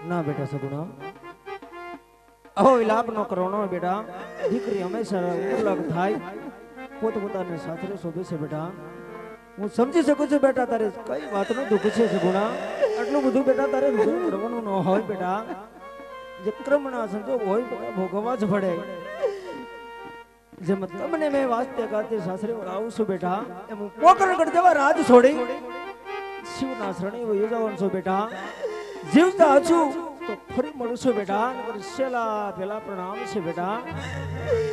ના બેટા સગુણા આવો વિલાપ નો કરવાનો બેટા દીકરી હંમેશા ઉલગ થાય પોતપોતાને સાસરે શોભે છે બેટા હું સમજી શકું છું બેટા તારે કઈ વાતનું દુઃખ છે સગુણા આટલું બધું બેટા તારે કરવાનું ન હોય બેટા જે ક્રમના સંજોગ હોય બેટા ભોગવવા જ પડે જેમ તમને મેં વાસ્તે ગાતે સાસરે આવું છું બેટા એમ હું પોકરણ કરી દેવા રાજ છોડી શિવના શરણે યોજાવાનું છું બેટા જીવતા છું તો ફરી મળું છું બેટા છેલ્લા પેલા પ્રણામ છે બેટા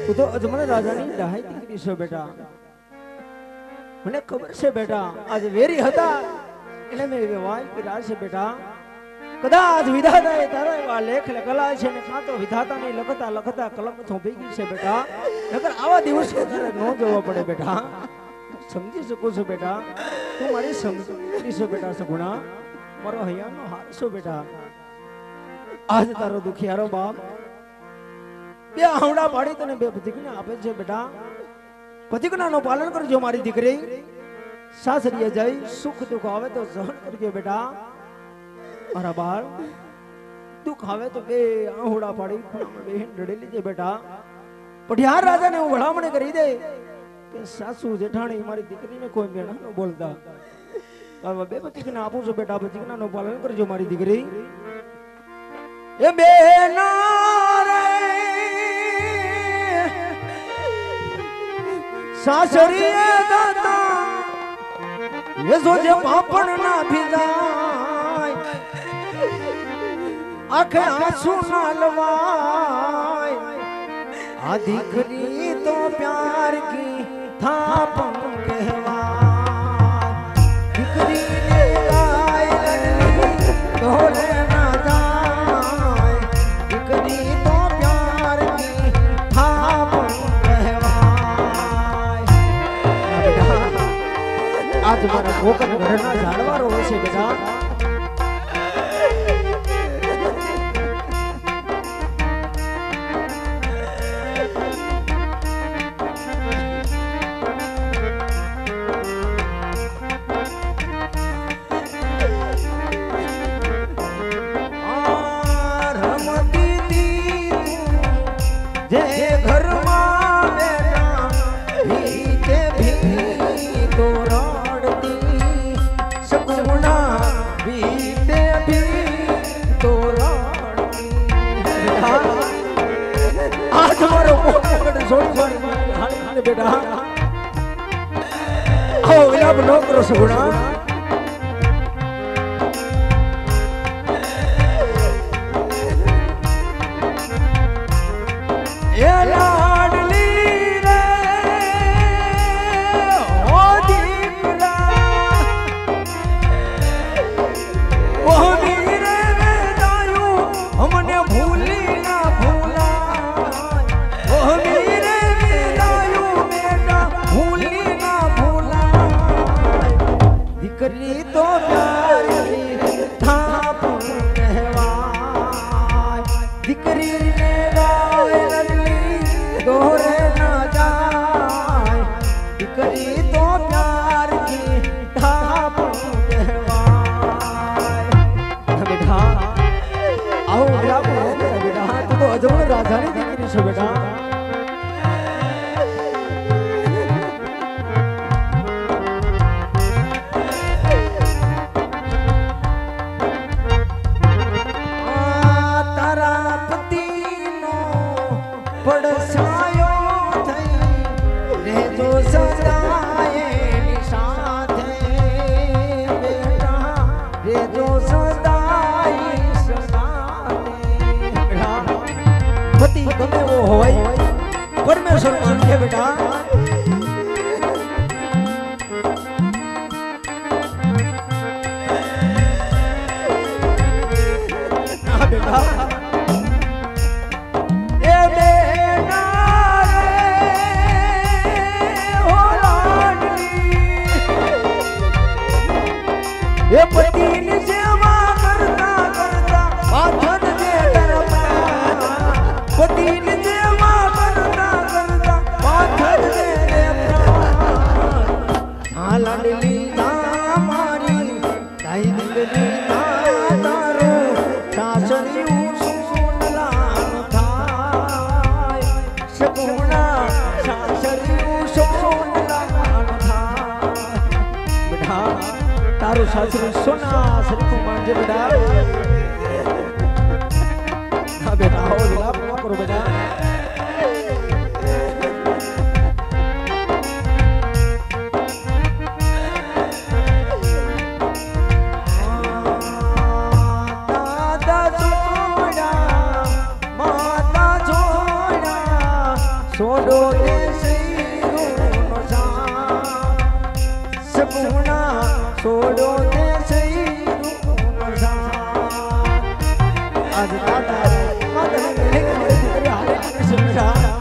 તું તો અજમલ રાજાની દહાઈ દીકરી છે બેટા મને ખબર છે બેટા આજે વેરી હતા એને મેં વિવાહ કર્યા છે બેટા કદાચ વિધાતાએ તારા એવા લેખ લખેલા છે ને કાં તો વિધાતાને લખતા લખતા કલમ થોભી ગઈ છે બેટા નકર આવા દિવસો તારે ન જોવા પડે બેટા સમજી શકું છું બેટા તું મારી સમજી છે બેટા સગુણા મારો હૈયાનો હાર છો બેટા આજ તારો દુખિયારો બાપ બે આવડા પાડી તને બે પ્રતિજ્ઞા આપે છે બેટા પ્રતિજ્ઞાનું પાલન કરજો મારી દીકરી સાસરીએ જઈ સુખ દુઃખ આવે તો સહન કરજો બેટા મારા બાળ દુઃખ આવે તો બે આહુડા પાડી બેન રડી લેજે બેટા પઢિયાર રાજાને હું ભલામણ કરી દે કે સાસુ જેઠાણી મારી દીકરીને કોઈ મેણા ન બોલતા બે પ્રતિજ્ઞા આપું છું બેટા પ્રતિજ્ઞાનું પાલન કરજો મારી દીકરી એ બેના રે સાસરીએ દાતા એ સોજે પાપણ ના ભીજાય આંખે આંસુ ના લવાય આ દીકરી તો પ્યાર કી થાપણ કહેવાય દીકરી ને ગાય લડલી ઢોલે ના જાય દીકરી તો પ્યાર કી થાપણ કહેવાય આજ મારા કોકર ઘરના જાણવારો હોય છે બેટા બેટા આવો વિલાપ ન કરો સગુણા એ લાડલી રે ઓ દીકરા ઓ વીરે વેદાયું અમને ભૂલી ના ભૂલા ઓ વીરે દીકરી તો પ્યારી થાપણ કહેવાય દીકરી ને ગાય લગલી દોરે ના જાય દીકરી તો પ્યાર કી થાપણ કહેવાય બેટા આવો વિલાપ બેટા તું તો અજમલ રાજાની દીકરી છે બેટા परमेश्वर मांगे बेटा बेटा ए बेटा रे हो लाडली ये पति ने सेवा करता करता बाधन दे डरता पति ने सेवा लाडली मारी ताई दिलली तारो सास સાસરિયું સોનલાનું થાય સગુણા સાસરિયું સોનલાનું થાય બેટા તારું સાસરું સોના સરખું માનજે બેટા હા બેટા આવો વિલાપ ન કરો બેટા છોડો દે સૈરુનો સાથ સગુણા છોડો દે સૈરુનો સાથ આજ દાદા માતા ને દીકરી હારે સમજા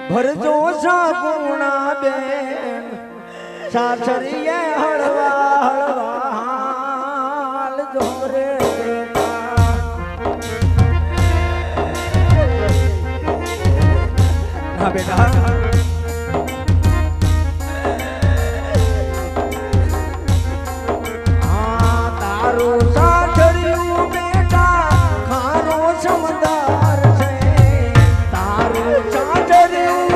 ભરજો સાગુણા બેન સાસરીએ હળવા હળવા હાલ જોરે ના બેટા તારું સાસરિયું બેટા ખારો સમદાર છે તારું સાસરિયું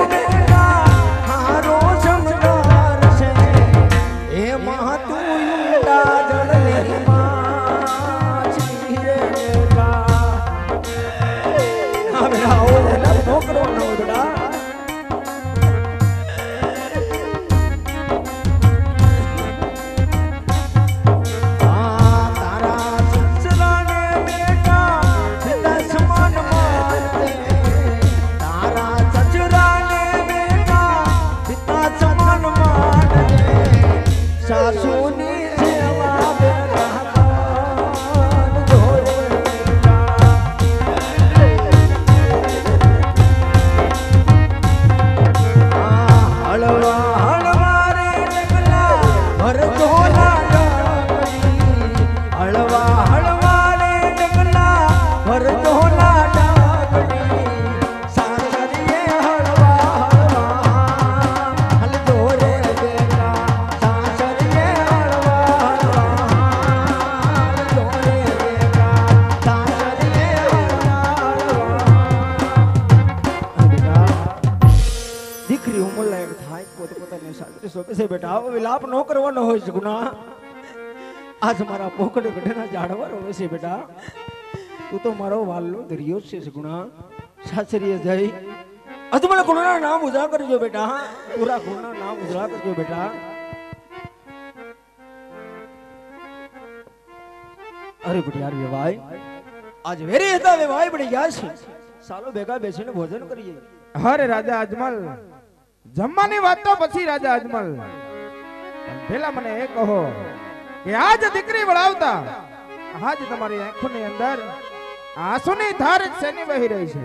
બેટા વિલાપ નો કરવાનો હોય છે ગુના આજ મારા પોકડે ગઢના ઝાડવા રોવે છે બેટા તું તો મારો વાલનો દરિયો છે ગુના સાસરીએ જઈ અજમલ ગુના નામ ઉજાગર કરજો બેટા પૂરા ગુના નામ ઉજાગર કરજો બેટા અરે બુટિયાર વેવાય આજ વેરી હતા વેવાય બડી ગયા છે સાલો ભેગા બેસીને ભોજન કરીએ અરે રાજા અજમલ જમવાની વાત તો પછી રાજા અજમલ પેલા મને એ કહો કે આજ દીકરી વળાવતા આજ તમારી આંખોની અંદર આંસુની ધાર શેની વહી રહી છે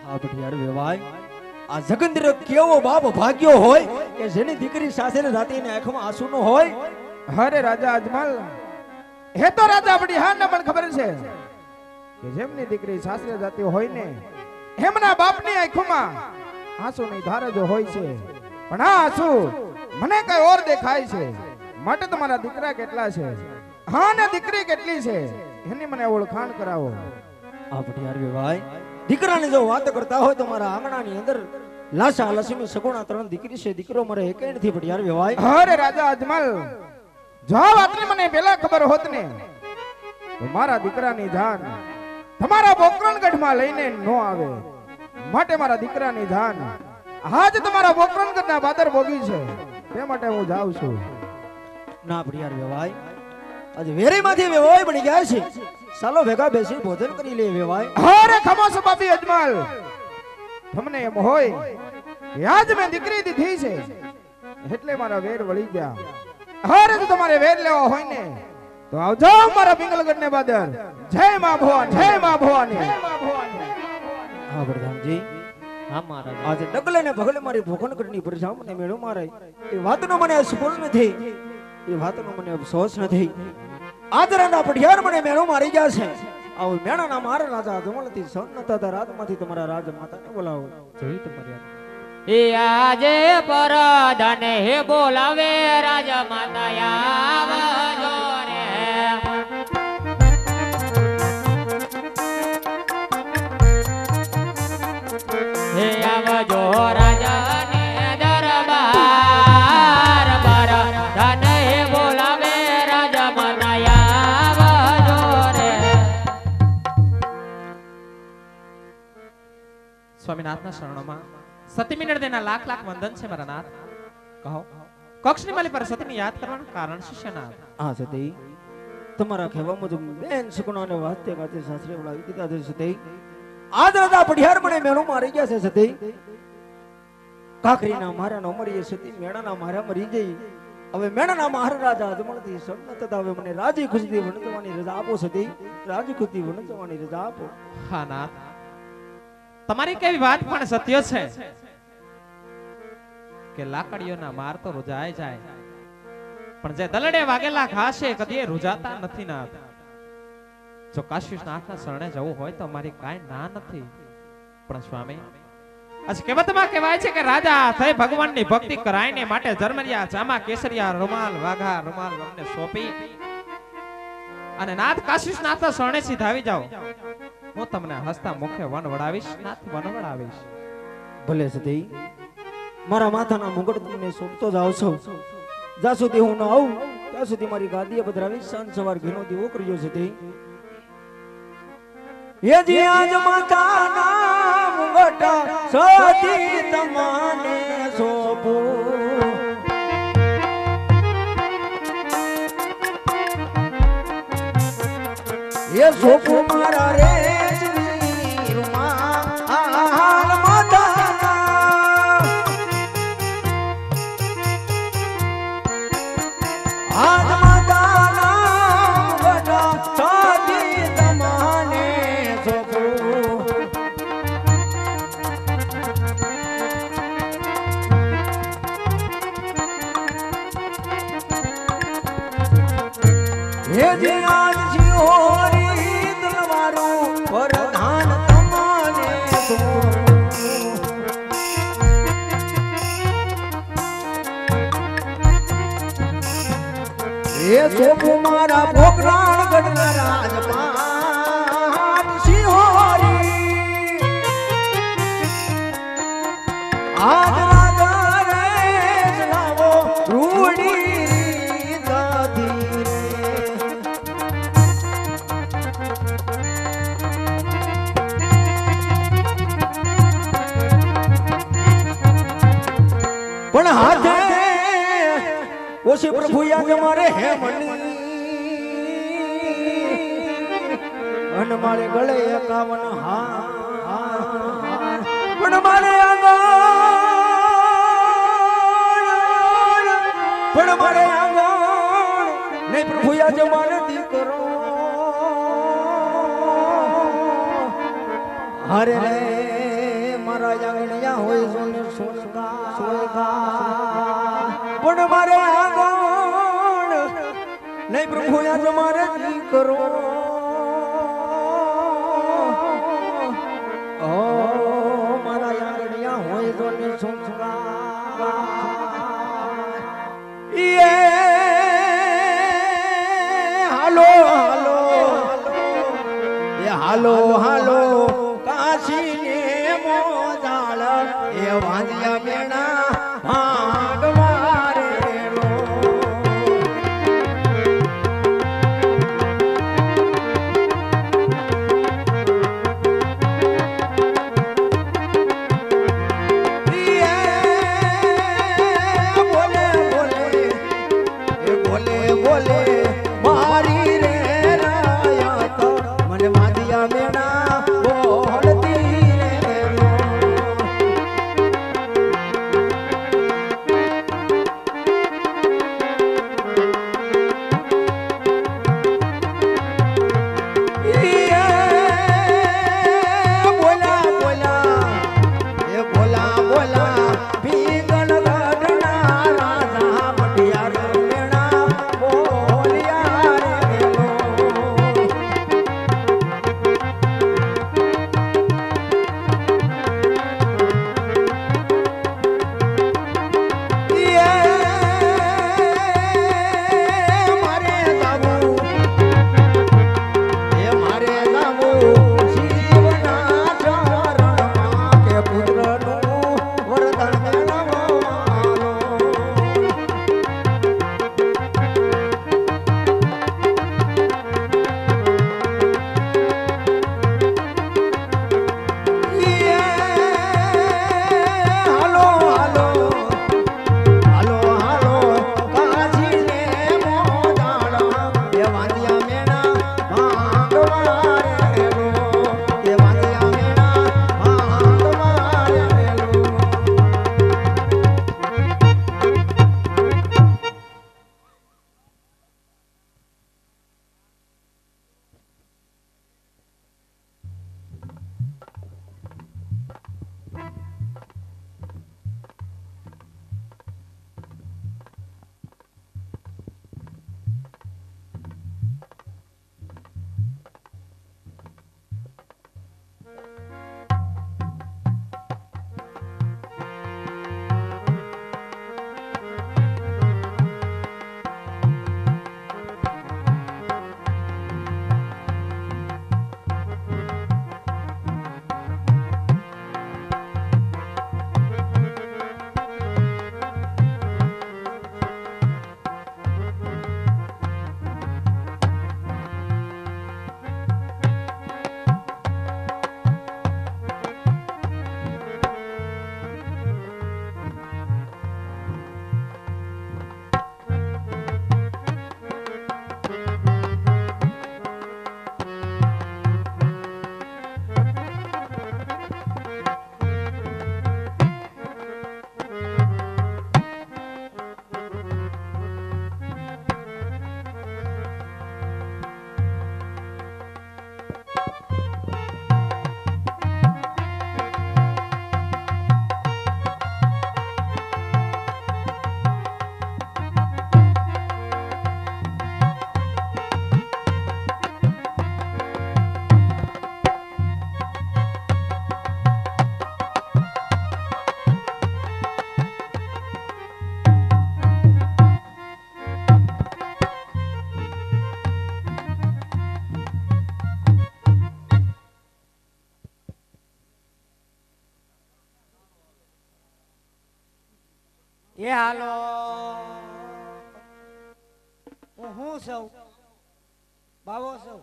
હા બટિયાર વેવાય આ જગંદર કેવો બાપ ભાગ્યો હોય કે જેની દીકરી સાથે રાતીની આંખમાં આંસુ ન હોય અરે રાજા અજમલ હે તો રાજા બડિહાર ને પણ ખબર છે કે જેમની દીકરી સાસરે જાતી હોય ને એમના બાપની આંખોમાં આંસુની ધાર જો હોય છે પણ આ આંસુ મને કઈ ઓર દેખાય છે માટે તમારા દીકરા કેટલા છે હા ને દીકરી કેટલી છે એની મને ઓળખાણ કરાવો આ બટિયાર વેવાય દીકરાની જો વાત કરતા હોય તો મારા આંગણાની અંદર લાશા લક્ષ્મી સગુણા 3 દીકરી છે. દીકરો મારે એકે નથી પડિયાર વેવાય. અરે રાજા અજમલ, જો આ વાતની મને પહેલા ખબર હોત ને તો મારા દીકરાની જાન તમારા પોકરણગઢમાં લઈને ન આવે. માટે મારા દીકરાની જાન આજ તમારા પોકરણગઢના બાદર ભોગી છે, તે માટે હું જાઉં છું. ના પડિયાર વેવાય, આજે વેરીમાંથી વેવાય બની ગયા છે. ચાલો ભેગા બેસી ભોજન કરી લે વેવાય. અરે ખમોશ બાપી અજમલ, તમને એમ હોય કે આજ મેં દીકરી દીધી છે એટલે મારા વેર વળી ગયા. અરે તો તમારે વેર લેવા હોય ને તો આવજો મારા પિંગલગઢને બાદર. જય માં ભવાની, જય માં ભવાની. હા પ્રધાનજી, હા મહારાજ, આજે ડગલે ને ભગલે મારી ભોખણગઢની પ્રજા મને મેળો મારે એ વાતનો મને સ્ફુરણ નથી, એ વાતનો મને અફસોસ નથી. આદરાના પઢિયાર મને મેળો મારી ગયા છે. આવો મેણાના મારા રાજા અજમલથી સન્નતા રાજમાંથી તમારા રાજ માતાને બોલાવો. જોઈ તમારી એ આજે પરધન હે બોલાવે રાજા માતા આવજો રે. હે આવજો રાજા ને દરબાર, પરધન હે બોલાવે રાજા માતા આવજો રે. સ્વામિનાથના શરણોમાં સતી મિનળદેના લાખ લાખ વંદન છે મારા નાથ. કહો, કક્ષની માલી પર સતીને યાદ કરવાનું કારણ શું છે નાથ? હા સતી, તમારા કહેવા મુજબ બેન સુકુણાને વાતે વાતે સાસરે બોલાવી દીધા છે સતી. આજ રાજા પઢિયાર મને મેળો મારી ગયા છે સતી. કાકરીના મારા નો મરી સતી, મેણાના મારા મરી જઈ. હવે મેણાના મહારાજા અજમલથી સન્નતતા હવે મને રાજી ખુશીથી વણજવાની રજા આપો સતી. રાજી ખુશીથી વણજવાની રજા આપો. હા નાથ, તમારી કેવી વાત પણ સત્ય છે કે લાકડીઓના માર તો રૂજાય જાય, પણ જે દલડે વાગેલા ઘાસ છે કદી રૂજાતા નથી નાથ. જો કાશીનાથના શરણે જવું હોય તો અમારી કાંઈ ના નથી. પણ સ્વામી, આજ કહેવતમાં કહેવાય છે કે રાજા થઈ ભગવાનની ભક્તિ કરાઈને માટે જરમરિયા જામા કેસરિયા રૂમાલ વાઘા રૂમાલ અમને સોંપી અને નાથ કાશીનાથના શરણે સીધાવી જાઓ. હું તમને હસતા મુખે વન વડાવીશ નાથ, વન વડાવીશ. ભલે સતી, મારા માથાના મુગટ તમને સોંપતો જાવ છો. જ્યાં સુધી હું ન આવું ત્યાં સુધી મારી ગાદીએ પધરાવી સાંજ સવાર ઘીનો દીવો કરજો સતી. એ જે આજ માથાના મુગટ સતી તમને સોંપું, એ સોંપું મારા રે મારા પોકરણગઢના રાજપાટ સિંહોરી આજ રાજા રે લાવો રૂડી દાદી પણ હાથે ઓછી પ્રભુ યાદ મારે હે મની અન મારે ગળે 51 હા પણ મારે આંગણ નહીં પ્રભુ યાદ મારે દીકરો હરે રે મારા આંગણિયા હોય સોને સોનકા પણ મારે આંગણ નહીં પ્રભુ યાદ મારે દીકરો મારા આંગણિયા હોય સોને સોનકા હાલો હાલો હાલો હાલો કાશી મોજાળ એ વાંજિયા મેણા ભાગવારે રો બોલે મારી રે રાયા તો મને વાંજિયા મેણા બોલતી રે રો એ હાલો હું સૌ બાવો સૌ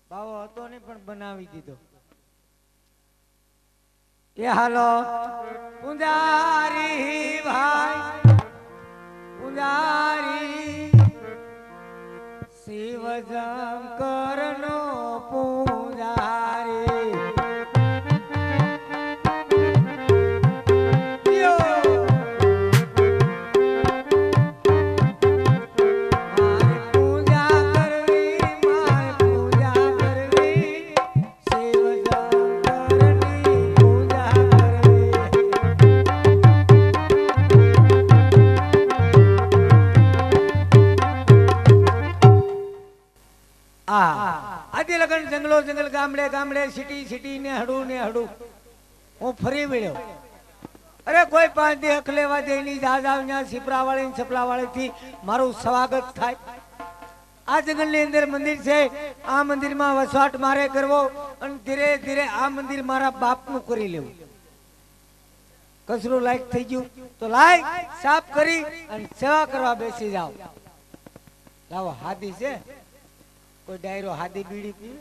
બાવો હતો ને પણ બનાવી દીધો એ હાલો પુંજારી ભાઈ પુંજારી શિવ શંકર નો પુંજારી આજે લગન જંગલો જંગલ ગામડે ગામડે સિટી સિટી ને હડું હું ફરી વળ્યો અરે કોઈ પાંચ દે હક લેવા દે ની દાદા સિપરા વાળી છપલા વાળી થી મારું સ્વાગત થાય આ જંગલ ની અંદર મંદિર છે આ મંદિર માં વસવાટ મારે કરવો અને ધીરે ધીરે આ મંદિર મારા બાપનું કરી લેવું. કચરું લાયક થઈ ગયું તો લાય સાફ કરી અને સેવા કરવા બેસી જાવ. લાવો હાદી છે, કોઈ ડાયરો હાદી બીડી પીવે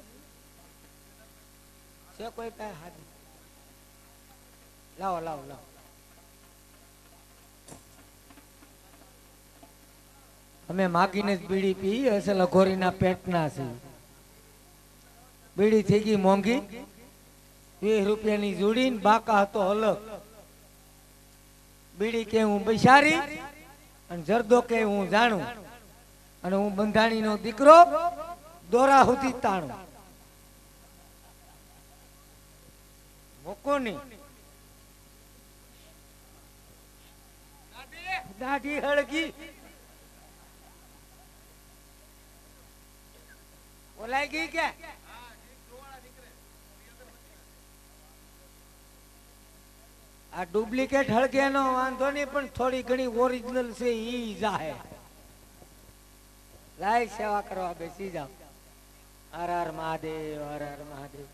છે? કોઈ પાસે હાદી? લાવો લાવો લાવો. અમે માગીને જ બીડી પી, અસલ અઘોરીના પેટના છે. બીડી થઈ ગઈ મોંઘી, 20 રૂપિયાની જોડી ને બાકા હતો અલગ. બીડી કે હું બૈસારી અને જરદો કે હું જાણું, અને હું બંધાણીનો દીકરો દોરા સુધી તાણું. મોકો નહીં, દાઢી હળગી ઓલાઈ ગઈ કે આ ડુપ્લિકેટ હળગેનો વાંધો નહીં, પણ થોડી ઘણી ઓરિજિનલ છે ઈ જાહે. લાય સેવા કરવા બેસી જાવ. હર હર મહાદેવ, હર હર મહાદેવ.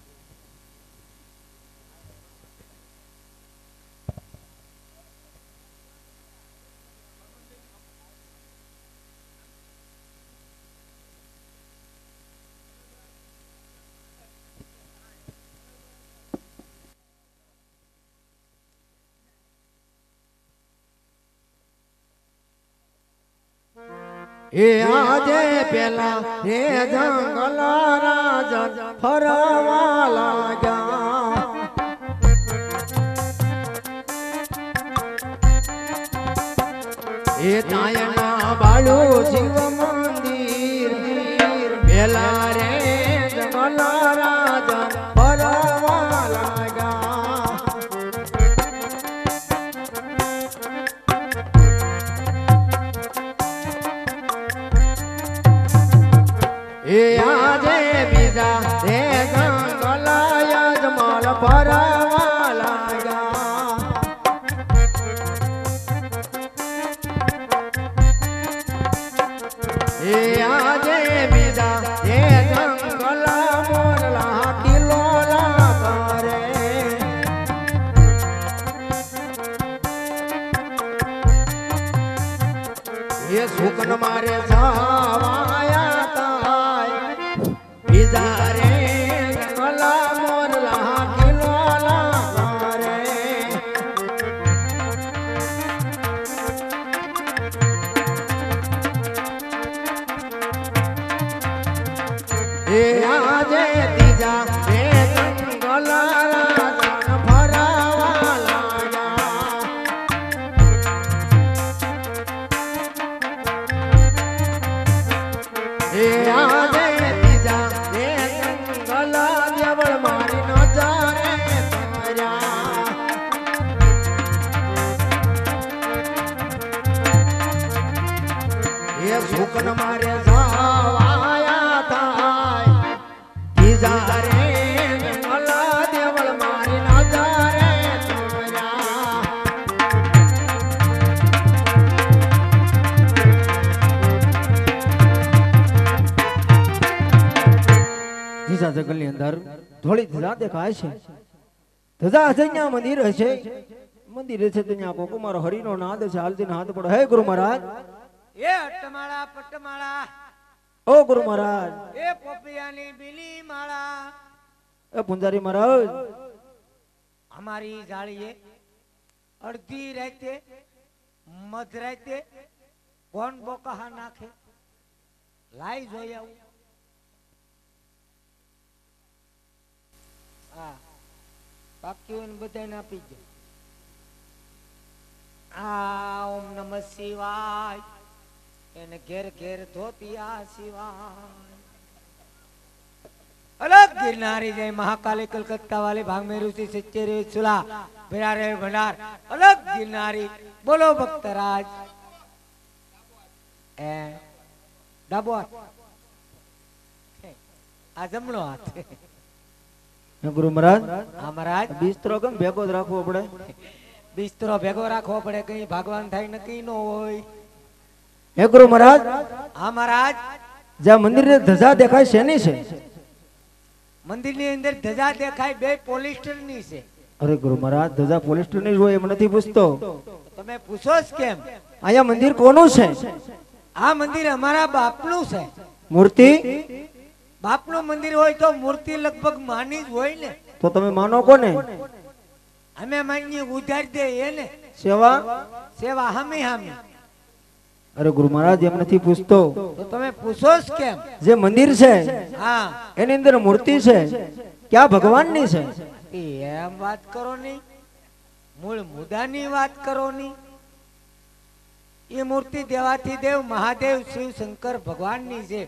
એ આજે પેલા રે જંગલ રાજન ફરવા લાગ્યા. એ તાયના બાળો શિવ મંદિર પેલા રે જંગલ રાજન ફરવા લાગ્યા. એ આજે બીજા રે જંગલ યજમાલ ફરવા લાગ્યા. એ આજે બીજા રે જંગલ મોરલા કિલોલા કરે. એ સુકન મારે જવાયા તાય બીજા રે જંગલા મોરલા કિલોલા કરે. એ આજે ત્રીજા રે જંગલ રાજન ફરવા લાગ્યા. એ આજે ત્રીજા રે જંગલ દેવળ મારી નજરે તાર્યા. એ સુકન મારે જવાયા થાય ત્રીજા રે જંગલ દેવળ મારી નજરે તાર્યા. ત્રીજા જંગલની અંદર થોડી ધજા દેખાય છે. ધજા હશે ત્યાં મંદિર હશે, મંદિર છે તો ત્યાં કોકો મારો હરિનો નાદ છે. હાલતી હાથ પડે. હે ગુરુ મહારાજ, એ અટમાળા પટમાળા, ઓ ગુરુ મહારાજ, એ પોપિયાની બીલી માળા. એ પુંજારી મહારાજ, અમારી જાળીએ અડધી રાતે મધરાતે કોણ બોકાહા નાખે? લાઈ જોઈ આવું. હા, બાકી બધાને આપી દે. આ ઓમ નમઃ શિવાય, એને ઘેર ઘેર ધોતિયા શિવાય. અલગ गिरनारी जय महाकाली कलकत्ता वाले भाग में रूसी सच्चे रे सुला बिरा रे भंडार. अलग गिरनारी बोलो भक्तराज. ए डाबो हाथ, आ जमणो हाथ. હે ગુરુ મહારાજ, હા મહારાજ, બિસ્તરો કેમ ભેગો જ રાખવો પડે? બિસ્તરો ભેગો રાખવો પડે, કઈ ભગવાન થાય નક્કી ન હોય. હે ગુરુ મહારાજ, હા મહારાજ, જ્યાં મંદિર ધજા દેખાય છે એની છે? મંદિરની અંદર ધજા દેખાય બે પોલિસ્ટરની છે. અરે ગુરુ મહારાજ ધજા પોલિસ્ટરની જ હોય એમ નથી પૂછતો. તમે પૂછો જ કેમ? અહીંયા મંદિર કોનું છે? આ મંદિર અમારા બાપનું છે. મૂર્તિ? બાપનું મંદિર હોય તો મૂર્તિ લગભગ માની જ હોય ને. તો તમે માનો કોને? અમે માનીએ ઉધાર દે એને. સેવા? સેવા હામી હામી. અરે ગુરુ મહારાજ એમ નથી પૂછતો. તો તમે પૂછો જ કેમ? જે મંદિર છે હા એની અંદર મૂર્તિ છે, ક્યાં ભગવાનની છે? એમ વાત કરો ની, મૂળ મુદ્દાની વાત કરો ની. એ મૂર્તિ દેવાથી દેવ મહાદેવ શિવ શંકર ભગવાનની છે.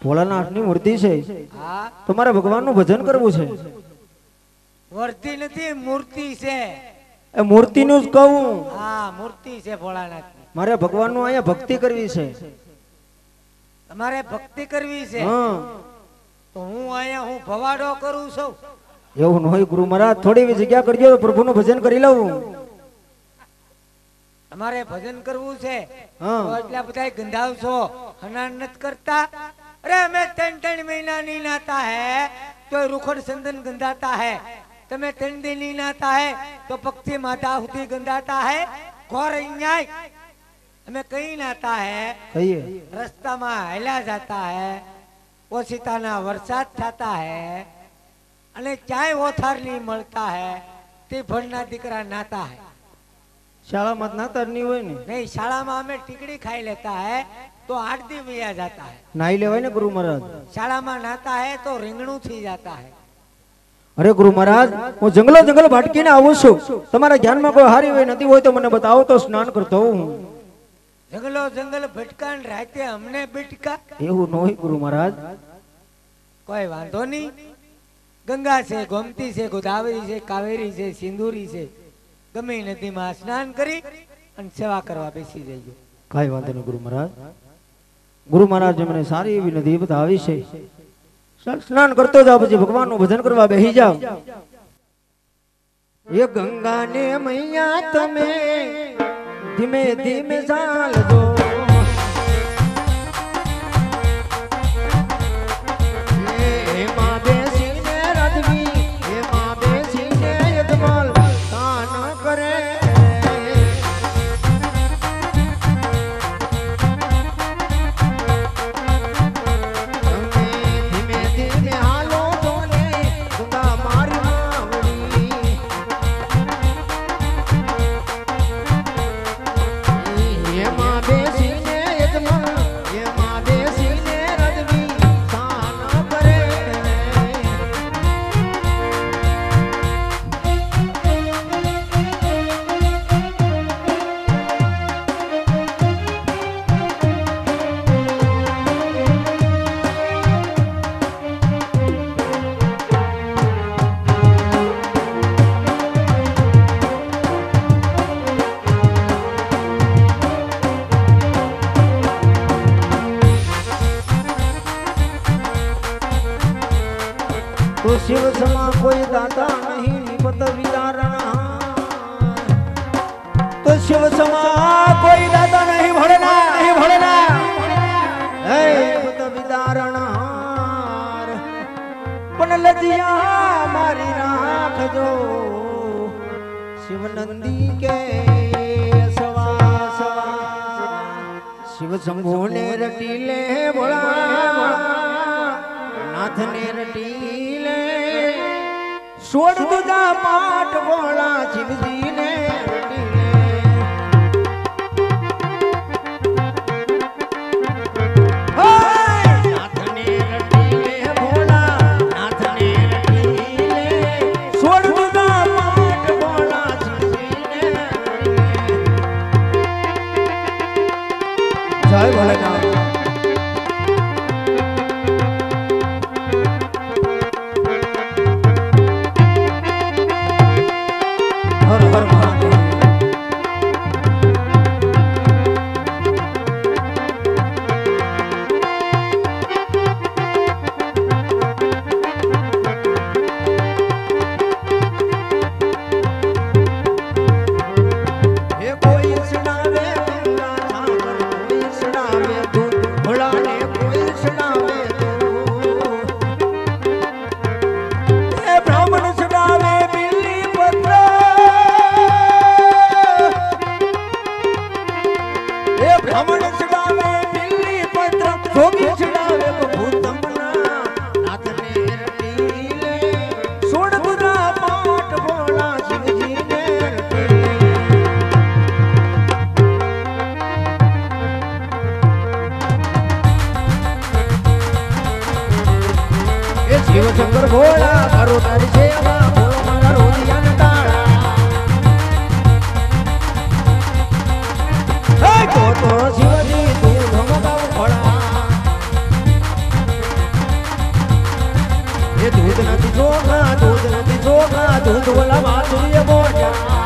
ભોળાનાથની મૂર્તિ છે. હા તમારે ભગવાનનું ભજન કરવું છે. વર્તી નથી, મૂર્તિ છે. એ મૂર્તિનું જ કહું. હા મૂર્તિ છે ભોળાનાથ. મારે ભગવાનનું અહીંયા ભક્તિ કરવી છે. તમારે ભક્તિ કરવી છે હા. તો હું અહીંયા હું ભવાડો કરું છું. એવું ન હોય ગુરુ મહારાજ, થોડી એવી જગ્યા કરજો તો પ્રભુનું ભજન કરી લઉં. તમારે ભજન કરવું છે હા. તો એટલા બધા ગંધાવશો, હનાન નથી કરતા. અરે અમે 3 મહિના नहीं नहाता है तो रुखड़ चंदन गंधाता है. તમે 3 दिन नहीं नहाता है तो पक्षी माता हुती गंधाता है. घोर अन्याय. हमें कहीं नहाता है, કહીએ रास्ता में हेला जाता है, ओसिताना वरसाद थाता है અને ચાય ઓથાર નહીં મળતા है તે ભણના દીકરા નાતા है. શાળામાં નાતર નહીં હોય ને? नहीं शाला में हमें टिकड़ी खाई लेता है तो 8 दिन भैया जाता है. નાઈ લેવાય ને ગુરુ મહારાજ? शाला में नहाता है तो રીંગણું થઈ जाता है. અરે ગુરુ મહારાજ, હું જંગલો ભટકીને આવું છું. તમારા ધ્યાનમાં કોઈ હારી હોય નથી હોય તો મને બતાવો તો સ્નાન કરતો હું. જંગલો જંગલ ભટકાન રાતે અમને ભટકા. એવું ન હોય ગુરુ મહારાજ. કોઈ વાંધો નહીં. ગંગા છે, ગોમતી છે, ગોદાવરી છે, કાવેરી છે, સિંદૂરી છે. ગમે નદીમાં સ્નાન કરી અને સેવા કરવા બેસી જજો. કાંઈ વાંધો નહીં ગુરુ મહારાજ. ગુરુ મહારાજ મને સારી એવી નદી બતાવી છે. સ્નાન કરતો જાવ પછી ભગવાનનું ભજન કરવા બેસી જાવ. એ ગંગા ને મૈયા તમે ધીમે ધીમે ચાલજો. એમાં બેસીને રધવી, એમાં બેસીને યજમાલ સ્નાન કરે. ધીમે ધીમે હાલો બોલે ગંગા મારી માવડી. એમાં બેસીને યજમાન, એમાં બેસીને રધવી સ્નાન કરે. तो शिव समा कोई दाता नहीं निपत विदारणहार. तो शिव समा कोई दाता नहीं भोलेना, नहीं भोलेना. हे निपत विदारणहार. पण लजिया मारी राखजो शिव नंदी के सवा सवा. शिव शंभु ने रटीले भोला, नाथ ने रटीले. सोड दूजा पाठ बोला शिवजी ने रटीले. नाथ ने रटीले भोला, नाथ ने रटीले. सोड दूजा पाठ बोला शिवजी ने रटीले. जय भोलेनाथ. हर हर महादेव. ટોલા માથે બોલ્યા